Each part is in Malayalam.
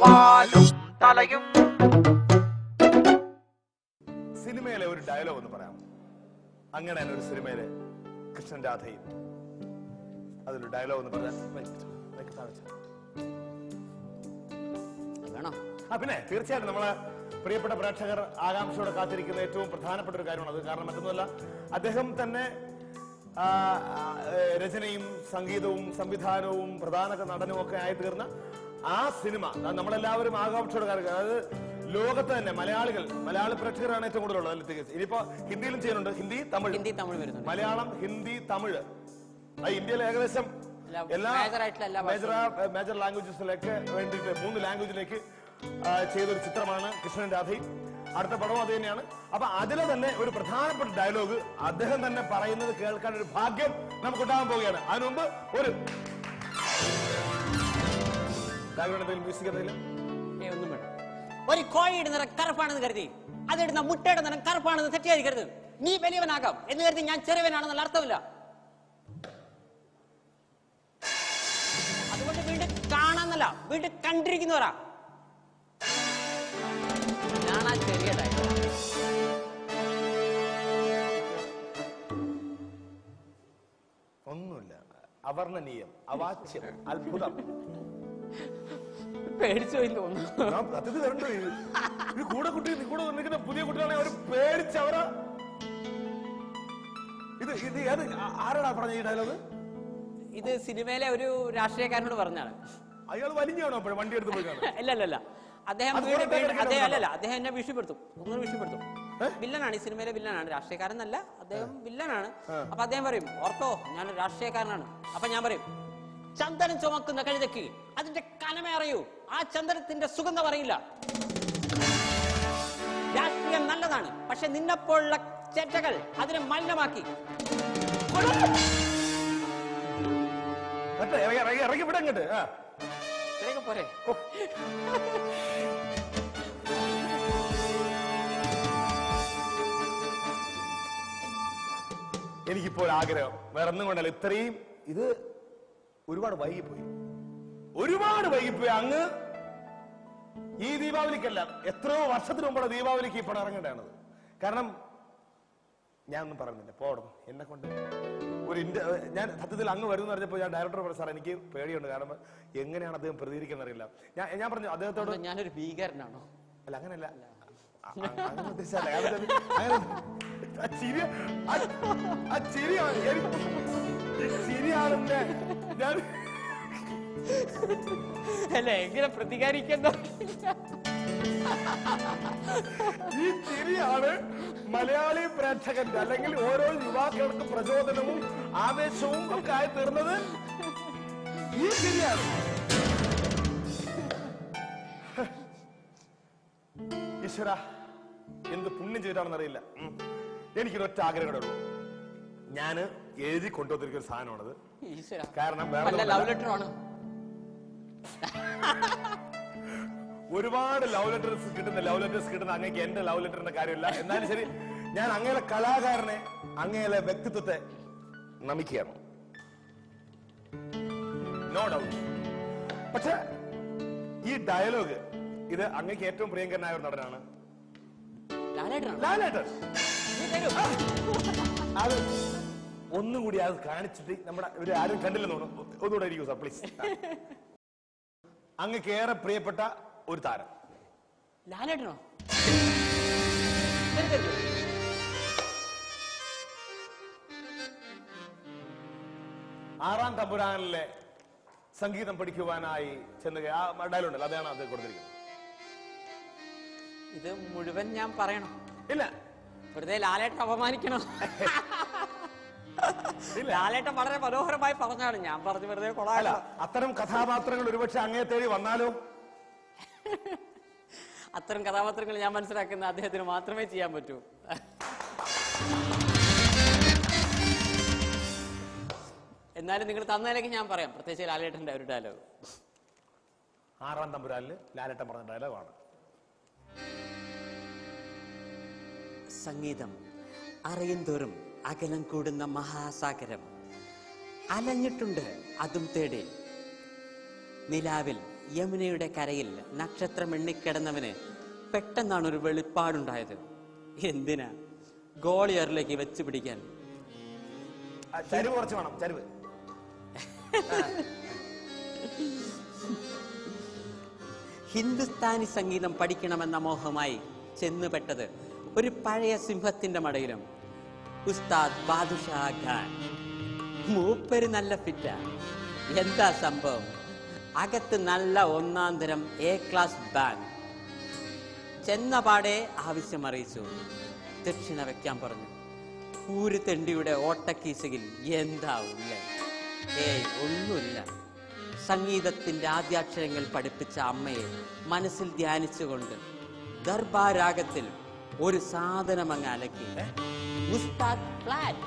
വാലും തലയും. സിനിമയിലെ ഒരു ഡയലോഗ് ഒന്ന് പറയാം. അങ്ങനെ ഒരു സിനിമയിലെ കൃഷ്ണൻ രാധയും അതിലൊരു ഡയലോഗ് ഒന്ന് പറയാൻ പിന്നെ തീർച്ചയായിട്ടും നമ്മളെ പ്രിയപ്പെട്ട പ്രേക്ഷകർ ആകാംക്ഷയോടെ കാത്തിരിക്കുന്ന ഏറ്റവും പ്രധാനപ്പെട്ട ഒരു കാര്യമാണ് അത്. കാരണം മറ്റൊന്നുമല്ല, അദ്ദേഹം തന്നെ രചനയും സംഗീതവും സംവിധാനവും പ്രധാന നടനും ഒക്കെ ആയി തീർന്ന ആ സിനിമ നമ്മളെല്ലാവരും ആകാംക്ഷയോടെ അതായത് ലോകത്ത് തന്നെ മലയാളി പ്രേക്ഷകരാണ് ഏറ്റവും കൂടുതലുള്ളത്. ഇനിയിപ്പോ ഹിന്ദിയിലും ചെയ്യുന്നുണ്ട്. ഹിന്ദി തമിഴ് മലയാളം ഹിന്ദി തമിഴ് ഇന്ത്യയിലെ ഏകദേശം എല്ലാ മേജർ ലാംഗ്വേജസിലേക്ക് വേണ്ടിയിട്ട് 3 ലാംഗ്വേജിലേക്ക് ചെയ്തൊരു ചിത്രമാണ് കൃഷ്ണൻ രാധയും. അടുത്ത പടവും അത് തന്നെയാണ്. അപ്പൊ അതിലെ തന്നെ ഒരു പ്രധാനപ്പെട്ട ഡയലോഗ് അദ്ദേഹം തന്നെ പറയുന്നത് കേൾക്കാൻ ഒരു ഭാഗ്യം നമുക്കുണ്ടാകാൻ പോവുകയാണ്. അതിനു മുമ്പ് ഒരു മ്യൂസിക് എന്തെങ്കിലും ഒന്നും വേണം. ഒരു കോഴിയുടെ നിറം കറുപ്പാണെന്ന് കരുതി അതിടുന്ന മുട്ടയുടെ നിറം കറുപ്പാണെന്ന് തെറ്റിയായിരിക്കരുത്. നീ വലിയവനാകാം എന്ന് കരുതി ഞാൻ ചെറിയവനാണെന്നുള്ള അർത്ഥമില്ല. അതുകൊണ്ട് വീണ്ടും കാണാന്നല്ല, വീണ്ടും കണ്ടിരിക്കുന്നവരാ. ഞാനാ ചെറിയ ഒന്നുമില്ല. അവർണ്ണനീയം, അവാച്യം, അത്ഭുതം. പേടിച്ചു പോയി തോന്നുന്നു. കൂടെ കുട്ടി കൂടെ നിൽക്കുന്ന പുതിയ കുട്ടികളാണെങ്കിൽ അവർ പേടിച്ചവരാ. ഇത് ആരാടാ പറഞ്ഞ ഈ ഡയലോഗ്? ഇത് സിനിമയിലെ ഒരു രാഷ്ട്രീയക്കാരനോട് പറഞ്ഞാണ്. അയാൾ വലിഞ്ഞാണോ വണ്ടി എടുത്ത് പോയി? അല്ലല്ല, അദ്ദേഹം എന്നെ ഭീഷണിപ്പെടുത്തും. ഒന്നും ഭീഷണിപ്പെടുത്തും. വില്ലനാണ്, ഈ സിനിമയിലെ വില്ലനാണ്, രാഷ്ട്രീയക്കാരനല്ല, അദ്ദേഹം വില്ലനാണ്. അപ്പൊ അദ്ദേഹം പറയും, ഓർത്തോ ഞാൻ രാഷ്ട്രീയക്കാരനാണ്. അപ്പൊ ഞാൻ പറയും, ചന്ദനം ചുമക്കുന്ന കഴുതയ്ക്ക് അതിന്റെ കനമ അറിയൂ, ആ ചന്ദനത്തിന്റെ സുഗന്ധം അറിയില്ല. രാഷ്ട്രീയം നല്ലതാണ്, പക്ഷെ നിന്നെപ്പോലുള്ള ചേറ്റകൾ അതിനെ മലിനമാക്കി. പോരെ എനിക്കിപ്പോൾ ആഗ്രഹം വേറെ ഒന്നും കൊണ്ടല്ല, ഇത്രയും ഇത് ഒരുപാട് വൈകിപ്പോയി. അങ്ങ് ഈ ദീപാവലിക്കല്ല, എത്രയോ വർഷത്തിന് മുമ്പുള്ള ദീപാവലിക്ക് ഈ പടം ഇറങ്ങേണ്ടതാണത്. കാരണം ഞാനൊന്നും പറയുന്നില്ല, പോടും എന്നെ കൊണ്ട് ഞാൻ സത്യത്തിൽ അങ്ങ് വരുന്ന പറഞ്ഞപ്പോൾ ഞാൻ ഡയറക്ടർ പറഞ്ഞു, സാർ എനിക്ക് പേടിയുണ്ട്, കാരണം എങ്ങനെയാണ് അദ്ദേഹം പ്രതികരിക്കാൻ അറിയില്ല. ഞാൻ പറഞ്ഞു അദ്ദേഹത്തോട്, ഞാനൊരു ഭീകരനാണോ? അല്ല അങ്ങനെയല്ല, ചിരിയാണെന്നെ ഞാൻ അല്ല എങ്ങനെ പ്രതികരിക്കുന്നു. ഈ ചിരിയാണ് മലയാളി പ്രേക്ഷകന്റെ അല്ലെങ്കിൽ ഓരോ യുവാക്കൾക്കും പ്രചോദനവും ആവേശവും ഒക്കെ ആയി തീർന്നത് ഈ ചിരിയാണ്. ഈശ്വര എന്ത് പുണ്യം ചെയ്താണെന്ന് അറിയില്ല. എനിക്കൊരൊറ്റ ആഗ്രഹമേ ഉള്ളൂ. ഞാന് എഴുതി കൊണ്ടുവന്നിരിക്കുന്ന ഒരു സാധനമാണത്. കാരണം ഒരുപാട് ലവ് ലെറ്റേഴ്സ് കിട്ടുന്ന അങ്ങേക്ക് എന്റെ ലവ് ലെറ്ററിന്റെ കാര്യമില്ല. എന്നാലും ശരി, ഞാൻ അങ്ങേലെ കലാകാരനെ, അങ്ങേലെ വ്യക്തിത്വത്തെ നമിക്കുകയാണ്, നോ ഡൗട്ട്. പക്ഷെ ഈ ഡയലോഗ് ഇത് അങ്ങേക്ക് ഏറ്റവും പ്രിയങ്കരനായ ഒരു നടനാണ് ലാലേട്ടൻ. അത് ഒന്നുകൂടി അത് കാണിച്ചിട്ട് നമ്മുടെ ഇവര് ആരും കണ്ടില്ലെന്ന് തോന്നുന്നു, ഒന്നുകൂടെ ഇരിക്കൂ സാർ പ്ലീസ്. അങ്ങക്ക് ഏറെ പ്രിയപ്പെട്ട ഒരു താരം ലാലേട്ടനോ? ആറാം തമ്പുരാനിലെ സംഗീതം പഠിക്കുവാനായി ചെന്ന് ആ ഡയലോഗുണ്ടല്ലോ, അതാണ് അത് കൊടുത്തിരിക്കുന്നത്. ഇത് മുഴുവൻ ഞാൻ പറയണം? ഇല്ല, വെറുതെ ലാലേട്ടൻ അപമാനിക്കണം. ലാലേട്ടൻ വളരെ മനോഹരമായി പറഞ്ഞാണ്, ഞാൻ പറഞ്ഞു വെറുതെ കൊള്ളാല്ല. അത്തരം കഥാപാത്രങ്ങൾ ഒരുപക്ഷെ അങ്ങേ തേടി വന്നാലോ? അത്തരം കഥാപാത്രങ്ങൾ ഞാൻ മനസ്സിലാക്കുന്ന അദ്ദേഹത്തിന് മാത്രമേ ചെയ്യാൻ പറ്റൂ. എന്നാലും നിങ്ങൾ തന്നതിലേക്ക് ഞാൻ പറയാം, പ്രത്യേകിച്ച് ലാലേട്ടന്റെ ഒരു ഡയലോഗ്. ആറാം തമ്പുരാനില് ലാലേട്ടൻ പറഞ്ഞ ഡയലോഗാണ്. സംഗീതം അറിയും തോറും അകലം കൂടുന്ന മഹാസാഗരം, അലഞ്ഞിട്ടുണ്ട് അതും തേടി നിലാവിൽ യമുനയുടെ കരയിൽ നക്ഷത്രം എണ്ണിക്കിടന്നവന് പെട്ടെന്നാണ് ഒരു വെളിപ്പാടുണ്ടായത്. എന്തിനാ? ഗോളിയറിലേക്ക് വെച്ച് പിടിക്കാൻ. ചരിവ് കുറച്ച് വേണം, ചരിവ്. ഹിന്ദുസ്ഥാനി സംഗീതം പഠിക്കണമെന്ന മോഹമായി ചെന്നുപെട്ടത് ഒരു പഴയ സിംഹത്തിന്റെ മടയിലും. ഉസ്താദ് ബാദുഷാ ഖാൻ. മൂപ്പര് നല്ല ഫിറ്റാ. എന്താ സംഭവം? അകത്ത് നല്ല ഒന്നാം തരം എ ക്ലാസ് ബാങ്ക്. ചെന്ന പാടെ ആവശ്യം അറിയിച്ചു. ദക്ഷിണ വെക്കാൻ പറഞ്ഞു. ഊര് തെണ്ടിയുടെ ഓട്ടക്കീസുകിൽ എന്താവില്ല? ഒന്നുമില്ല. സംഗീതത്തിന്റെ ആദ്യാക്ഷരങ്ങൾ പഠിപ്പിച്ച അമ്മയെ മനസ്സിൽ ധ്യാനിച്ചുകൊണ്ട് ദർബാരാഗത്തിൽ ഒരു സാധനം അങ്ങ് അലക്കി. ഉസ്താദ് ഫ്ലാറ്റ്.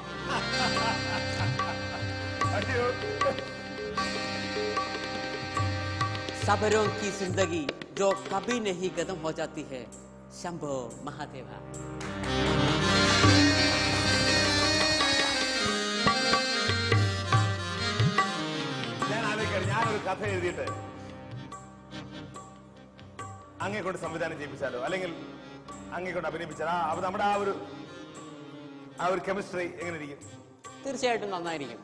सबरों की जिंदगी जो कभी नहीं खत्म हो जाती है. शंभो महादेवा. ഞാനൊരു കഥ എഴുതിയിട്ട് അങ്ങേ കൊണ്ട് സംവിധാനം ചെയ്യിപ്പിച്ചാലോ, അല്ലെങ്കിൽ അങ്ങേ കൊണ്ട് അഭിനയിപ്പിച്ചാലോ? നമ്മുടെ ആ ഒരു കെമിസ്ട്രി എങ്ങനെ ഇരിക്കും? തീർച്ചയായിട്ടും നന്നായിരിക്കും.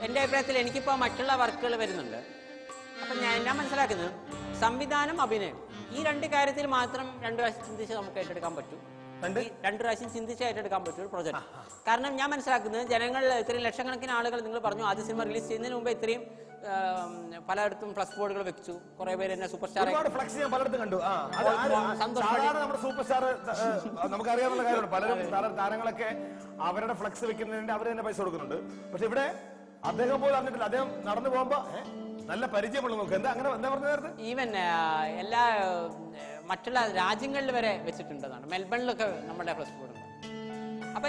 എൻ്റെ അഭിപ്രായത്തിൽ എനിക്കിപ്പോൾ മറ്റുള്ള വർക്കുകൾ വരുന്നുണ്ട്. അപ്പം ഞാൻ മനസ്സിലാക്കുന്നത് സംവിധാനം, അഭിനയം, ഈ രണ്ട് കാര്യത്തിൽ മാത്രം 2 പ്രാവശ്യം ചിന്തിച്ച് നമുക്ക് ഏറ്റെടുക്കാൻ പറ്റും. 2 പ്രാവശ്യം ചിന്തിച്ച് ഏറ്റെടുക്കാൻ പറ്റും ഒരു പ്രൊജക്ട്. കാരണം ഞാൻ മനസ്സിലാക്കുന്നത് ജനങ്ങൾ ഇത്രയും ലക്ഷക്കണക്കിന് ആളുകൾ, നിങ്ങൾ പറഞ്ഞു ആദ്യ സിനിമ റിലീസ് ചെയ്യുന്നതിന് മുമ്പ് ഇത്രയും പലയിടത്തും ഫ്ലക്സ് ബോർഡുകൾ വെച്ചു. കുറെ പേര് എന്നെ സൂപ്പർ സ്റ്റാർ പലയിടത്തും കണ്ടു. സൂപ്പർ സ്റ്റാർ നമുക്കറിയാവുന്ന കാര്യമാണ്. പലരും താരങ്ങളൊക്കെ അവരുടെ ഫ്ലക്സ് വെക്കുന്നതിന്റെ അവർ തന്നെ പൈസ കൊടുക്കുന്നുണ്ട്. പക്ഷെ ഇവിടെ അദ്ദേഹം പോലും അറിഞ്ഞിട്ടില്ല. അദ്ദേഹം നടന്നു പോകുമ്പോ നല്ല പരിചയമുള്ള നോക്ക്. എന്താ അങ്ങനെ എന്താ പറഞ്ഞത്? ഈവൻ എല്ലാ മറ്റുള്ള രാജ്യങ്ങളിൽ വരെ വെച്ചിട്ടുണ്ടെന്നാണ്. മെൽബണിലൊക്കെ നമ്മുടെ ഫ്ലക്സ് ബോർഡ് ഉണ്ട്. അപ്പൊ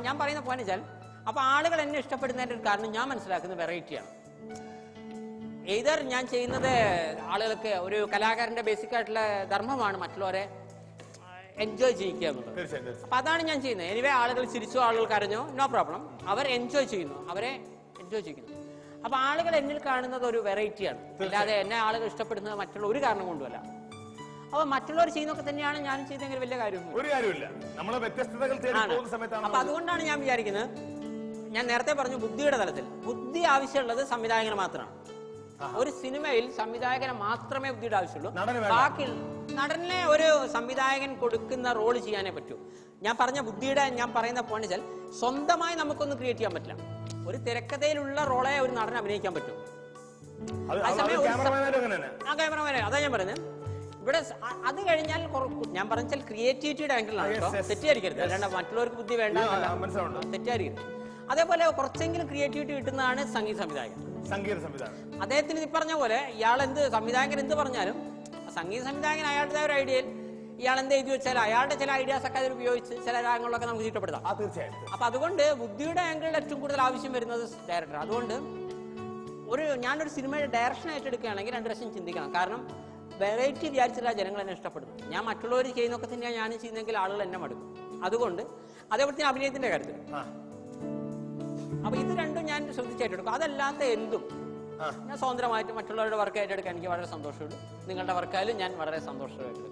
ഞാൻ പറയുന്ന പോയിന്റ് വെച്ചാൽ, അപ്പൊ ആളുകൾ എന്നെ ഇഷ്ടപ്പെടുന്നതിന്റെ ഒരു കാരണം ഞാൻ മനസ്സിലാക്കുന്നത് വെറൈറ്റിയാണ്. ഏതർ ഞാൻ ചെയ്യുന്നത് ആളുകൾക്ക് ഒരു കലാകാരന്റെ ബേസിക് ആയിട്ടുള്ള ധർമ്മമാണ് മറ്റുള്ളവരെ എൻജോയ് ചെയ്യിക്കുക എന്നുള്ളത്. അപ്പൊ അതാണ് ഞാൻ ചെയ്യുന്നത്. എനിവേ ആളുകൾ ചിരിച്ചോ ആളുകൾ കരഞ്ഞോ നോ പ്രോബ്ലം. അവർ എൻജോയ് ചെയ്യുന്നു, അവരെ എൻജോയ് ചെയ്യുന്നു. അപ്പൊ ആളുകൾ എന്നിൽ കാണുന്നത് ഒരു വെറൈറ്റിയാണ്. അല്ലാതെ എന്നെ ആളുകൾ ഇഷ്ടപ്പെടുന്നത് മറ്റുള്ള ഒരു കാരണം കൊണ്ടുമല്ല. അപ്പൊ മറ്റുള്ളവർ ചെയ്യുന്നൊക്കെ തന്നെയാണ് ഞാനും ചെയ്തെങ്കിൽ വലിയ കാര്യമില്ല. അപ്പൊ അതുകൊണ്ടാണ് ഞാൻ വിചാരിക്കുന്നത്, ഞാൻ നേരത്തെ പറഞ്ഞു ബുദ്ധിയുടെ തലത്തിൽ ബുദ്ധി ആവശ്യമുള്ളത് സംവിധായകന് മാത്രമാണ്. ഒരു സിനിമയിൽ സംവിധായകനെ മാത്രമേ ബുദ്ധിയുടെ ആവശ്യമുള്ളൂ. ബാക്കി നടനെ ഒരു സംവിധായകൻ കൊടുക്കുന്ന റോള് ചെയ്യാനേ പറ്റൂ. ഞാൻ പറഞ്ഞ ബുദ്ധിയുടെ ഞാൻ പറയുന്ന പോയിന്റ് വെച്ചാൽ, സ്വന്തമായി നമുക്കൊന്നും ക്രിയേറ്റ് ചെയ്യാൻ പറ്റില്ല. ഒരു തിരക്കഥയിലുള്ള റോളെ ഒരു നടൻ അഭിനയിക്കാൻ പറ്റും. ക്യാമറമാനെ അതാ ഞാൻ പറയുന്നത്. ഇവിടെ അത് കഴിഞ്ഞാൽ ഞാൻ പറഞ്ഞാൽ ക്രിയേറ്റിവിറ്റിയുടെ ആംഗിളാണ് കേട്ടോ, തെറ്റിയായിരിക്കരുത്. അല്ലാണ്ട് മറ്റുള്ളവർക്ക് ബുദ്ധി വേണ്ട, തെറ്റിയായിരിക്കരുത്. അതേപോലെ കുറച്ചെങ്കിലും ക്രിയേറ്റിവിറ്റി കിട്ടുന്നതാണ് സംഗീത സംവിധായകൻ. അദ്ദേഹത്തിന് ഈ പറഞ്ഞ പോലെ ഇയാൾ സംവിധായകൻ എന്ത് പറഞ്ഞാലും സംഗീത സംവിധായകൻ അയാളുടെ ഒരു ഐഡിയയിൽ ഇയാൾ എന്ത് എഴുതി വെച്ചാൽ അയാളുടെ ചില ഐഡിയാസ് ഒക്കെ അതിൽ ഉപയോഗിച്ച് ചില രാഗങ്ങളിലൊക്കെ നമുക്ക് ചുറ്റപ്പെടുത്താം. അപ്പൊ അതുകൊണ്ട് ബുദ്ധിയുടെ ആംഗിളിൽ ഏറ്റവും കൂടുതൽ ആവശ്യം വരുന്നത് ഡയറക്ടർ. അതുകൊണ്ട് ഞാനൊരു സിനിമയുടെ ഡയറക്ഷൻ ഏറ്റെടുക്കുകയാണെങ്കിൽ 2 പ്രാവശ്യം ചിന്തിക്കണം. കാരണം വെറൈറ്റി വിചാരിച്ചില്ല ജനങ്ങൾ എന്നെ ഇഷ്ടപ്പെടുന്നു. ഞാൻ മറ്റുള്ളവർ ചെയ്യുന്നൊക്കെ തന്നെയാണ് ഞാനും ചെയ്യുന്നതെങ്കിൽ ആളുകൾ എന്നെ മടുക്കും. അതുകൊണ്ട് അതേപോലെ തന്നെ അഭിനയത്തിന്റെ കാര്യത്തിൽ അപ്പൊ ഇത് രണ്ടും ഞാൻ ശ്രദ്ധിച്ചേറ്റെടുക്കും. അതല്ലാത്ത എന്തും ഞാൻ സ്വതന്ത്രമായിട്ട് മറ്റുള്ളവരുടെ വർക്ക് ഏറ്റെടുക്കാൻ എനിക്ക് വളരെ സന്തോഷമുള്ളൂ. നിങ്ങളുടെ വർക്കായാലും ഞാൻ വളരെ സന്തോഷമായിട്ടെടുക്കും.